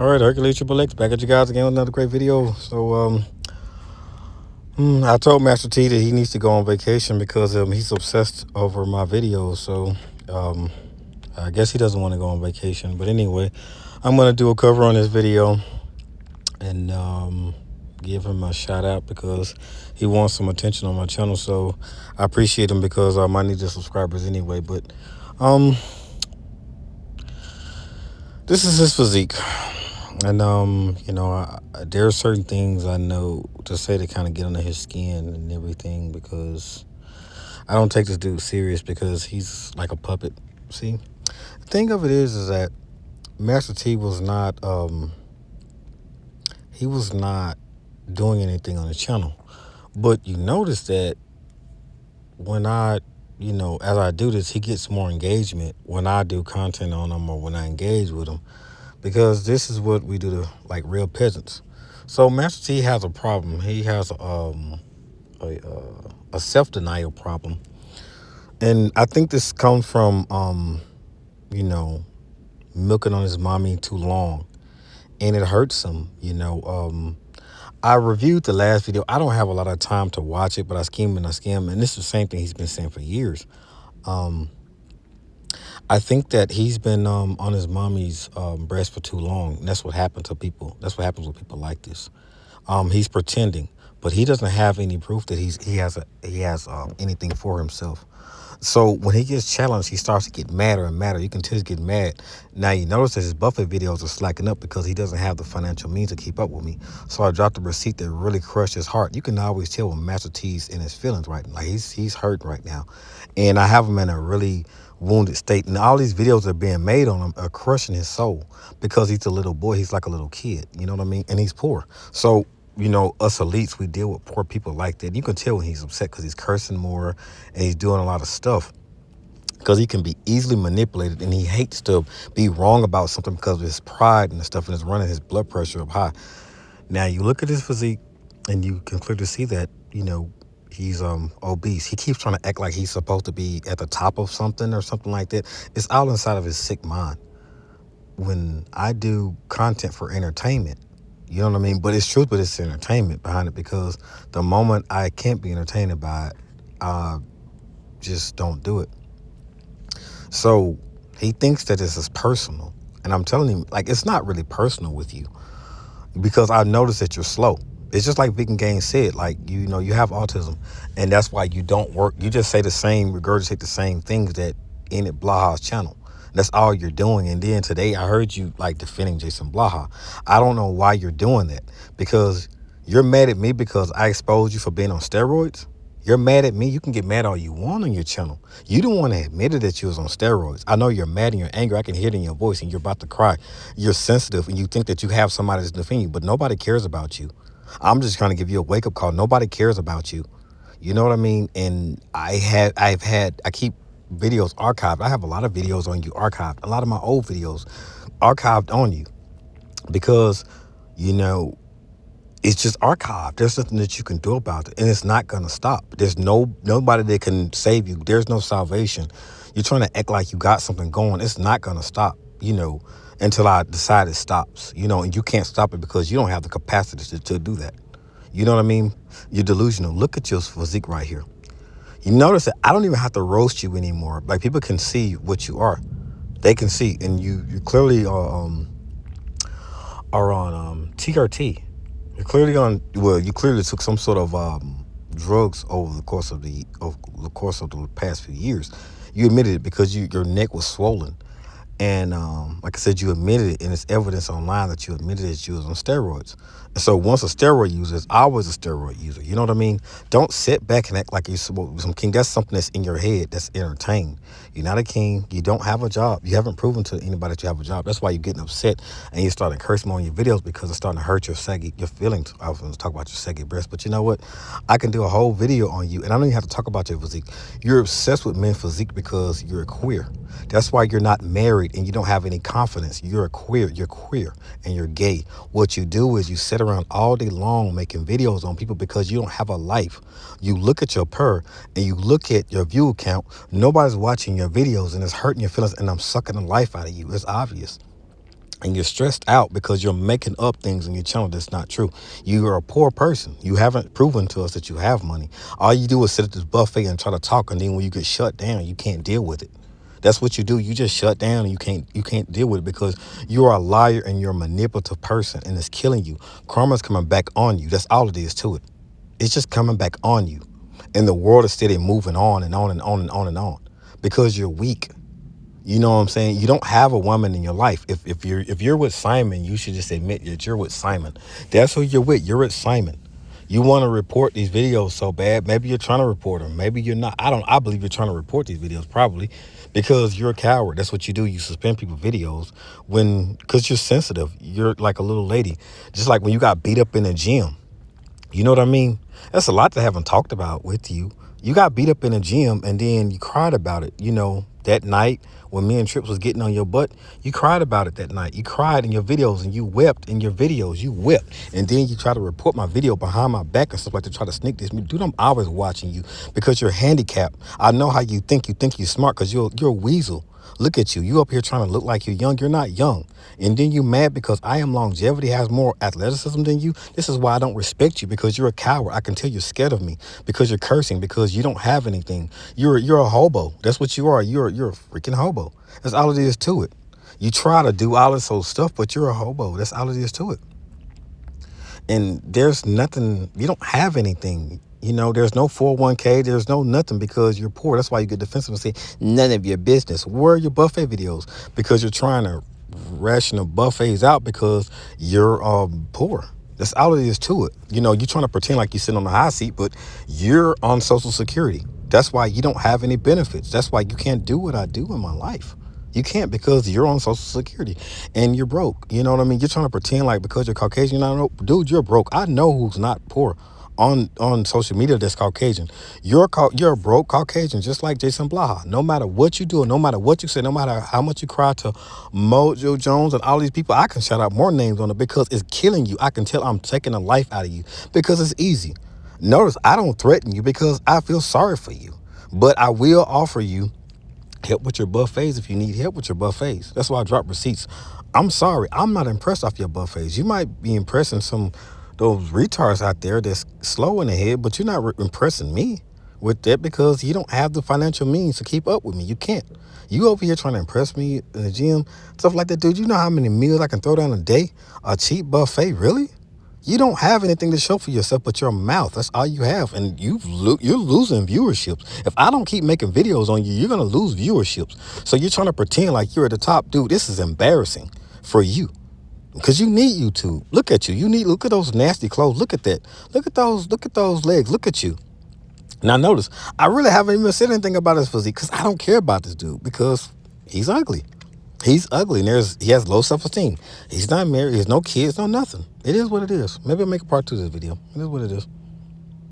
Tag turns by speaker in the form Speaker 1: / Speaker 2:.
Speaker 1: All right, Hercules Triple X back at you guys again with another great video. I told Master T that he needs to go on vacation because he's obsessed over my videos. Um, I guess he doesn't want to go on vacation. But anyway, I'm gonna do a cover on this video and give him a shout out because he wants some attention on my channel. So I appreciate him because I need the subscribers anyway. But um, this is his physique. And there are certain things I know to say to kind of get under his skin and everything because I don't take this dude serious because he's like a puppet. See, the thing of it is that Master T was not he was not doing anything on the channel, but you notice that when as I do this, he gets more engagement when I do content on him or when I engage with him. Because this is what we do to like real peasants. So Master T has a problem. He has a self-denial problem, and I think this comes from milking on his mommy too long, and it hurts him. I reviewed the last video. I don't have a lot of time to watch it, but I skim and I skim, and this is the same thing he's been saying for years. I think that he's been on his mommy's breast for too long. And that's what happened to people. That's what happens with people like this. He's pretending, but he doesn't have any proof that he has anything for himself. So when he gets challenged, he starts to get madder and madder. You can tell he's getting mad. Now you notice that his Buffett videos are slacking up because he doesn't have the financial means to keep up with me. So I dropped a receipt that really crushed his heart. You can always tell when Master T's in his feelings right now. Like he's hurt right now, and I have him in a really wounded state. And all these videos that are being made on him are crushing his soul because he's a little boy. He's like a little kid. You know what I mean? And he's poor. So us elites, we deal with poor people like that. You can tell when he's upset because he's cursing more and he's doing a lot of stuff because he can be easily manipulated, and he hates to be wrong about something because of his pride and stuff, and it's running his blood pressure up high. Now you look at his physique and you can clearly see that, he's obese. He keeps trying to act like he's supposed to be at the top of something or something like that. It's all inside of his sick mind. When I do content for entertainment, you know what I mean? But it's truth, but it's entertainment behind it because the moment I can't be entertained by it, I just don't do it. So he thinks that this is personal. And I'm telling him, like, it's not really personal with you because I noticed that you're slow. It's just like Vegan Gang said, like, you have autism, and that's why you don't work. You just say regurgitate the same things that Enid Blaha's channel. That's all you're doing. And then today I heard you like defending Jason Blaha. I don't know why you're doing that because you're mad at me because I exposed you for being on steroids. You're mad at me. You can get mad all you want on your channel. You don't want to admit it that you was on steroids. I know you're mad and you're angry. I can hear it in your voice and you're about to cry. You're sensitive and you think that you have somebody that's defending you, but nobody cares about you. I'm just trying to give you a wake-up call. Nobody cares about you. You know what I mean? And I keep videos archived. I have a lot of videos on you archived. A lot of my old videos archived on you because, it's just archived. There's nothing that you can do about it, and it's not gonna stop. There's nobody that can save you. There's no salvation. You're trying to act like you got something going. It's not gonna stop, until I decide it stops, and you can't stop it because you don't have the capacity to do that. You know what I mean? You're delusional. Look at your physique right here. You notice that I don't even have to roast you anymore. Like, people can see what you are. They can see, and you clearly are on TRT. You're clearly you clearly took some sort of drugs over the course of the past few years. You admitted it because your neck was swollen. And like I said, you admitted it, and it's evidence online that you admitted that you was on steroids. And so once a steroid user is always a steroid user. You know what I mean? Don't sit back and act like you're some king. That's something that's in your head that's entertained. You're not a king. You don't have a job. You haven't proven to anybody that you have a job. That's why you're getting upset and you're starting to curse more on your videos because it's starting to hurt your feelings. I was going to talk about your saggy breast, but you know what? I can do a whole video on you, and I don't even have to talk about your physique. You're obsessed with men's physique because you're queer. That's why you're not married and you don't have any confidence. You're queer, and you're gay. What you do is you sit around all day long making videos on people because you don't have a life. You look at your and you look at your view count. Nobody's watching your videos, and it's hurting your feelings, and I'm sucking the life out of you. It's obvious. and you're stressed out because you're making up things in your channel that's not true. You are a poor person. You haven't proven to us that you have money. All you do is sit at this buffet and try to talk, and then when you get shut down, you can't deal with it. That's what you do. You just shut down and you can't deal with it because you're a liar and you're a manipulative person, and it's killing you. Karma's coming back on you. That's all it is to it. It's just coming back on you. And the world is steady moving on and on and on and on and on because you're weak. You know what I'm saying? You don't have a woman in your life. If you're with Simon, you should just admit that you're with Simon. That's who you're with. You're with Simon. You want to report these videos so bad. Maybe you're trying to report them. Maybe you're not. I believe you're trying to report these videos probably because you're a coward. That's what you do. You suspend people's videos because you're sensitive. You're like a little lady. Just like when you got beat up in the gym. You know what I mean? That's a lot that I haven't talked about with you. You got beat up in a gym and then you cried about it. That night when me and Trips was getting on your butt, you cried about it that night. You cried in your videos and you wept in your videos. You wept. And then you try to report my video behind my back and stuff like to try to sneak this. Dude, I'm always watching you because you're handicapped. I know how you think. You think you're smart because you're a weasel. Look at you. You up here trying to look like you're young. You're not young. And then you mad because I am longevity, has more athleticism than you. This is why I don't respect you, because you're a coward. I can tell you're scared of me because you're cursing, because you don't have anything. You're a hobo. That's what you are. You're a freaking hobo. That's all it is to it. You try to do all this old stuff, but you're a hobo. That's all it is to it. And there's nothing. You don't have anything. There's no 401k, there's no nothing because you're poor. That's why you get defensive and say, none of your business. Where are your buffet videos? Because you're trying to ration the buffets out because you're poor. That's all it is to it. You're trying to pretend like you're sitting on the high seat, but you're on Social Security. That's why you don't have any benefits. That's why you can't do what I do in my life. You can't because you're on Social Security and you're broke. You know what I mean? You're trying to pretend like because you're Caucasian, dude, you're broke. I know who's not poor on social media that's Caucasian. You're a broke Caucasian, just like Jason Blaha. No matter what you do, no matter what you say, no matter how much you cry to Mojo Jones and all these people, I can shout out more names on it because it's killing you. I can tell I'm taking the life out of you because it's easy. Notice I don't threaten you because I feel sorry for you, but I will offer you help with your buffets if you need help with your buffets. That's why I drop receipts. I'm sorry, I'm not impressed off your buffets. You might be impressing those retards out there that's slow in the head, but you're not impressing me with that because you don't have the financial means to keep up with me. You can't. You over here trying to impress me in the gym, stuff like that, dude. You know how many meals I can throw down a day? A cheap buffet, really? You don't have anything to show for yourself but your mouth. That's all you have. And you're losing viewerships. If I don't keep making videos on you, you're going to lose viewerships. So you're trying to pretend like you're at the top. Dude, this is embarrassing for you because you need YouTube. Look at you. Look at those nasty clothes. Look at that. Look at those legs. Look at you. Now notice, I really haven't even said anything about his physique because I don't care about this dude because he's ugly. He's ugly and he has low self-esteem. He's not married. He has no kids, no nothing. It is what it is. Maybe I'll make a part 2 of this video. It is what it is.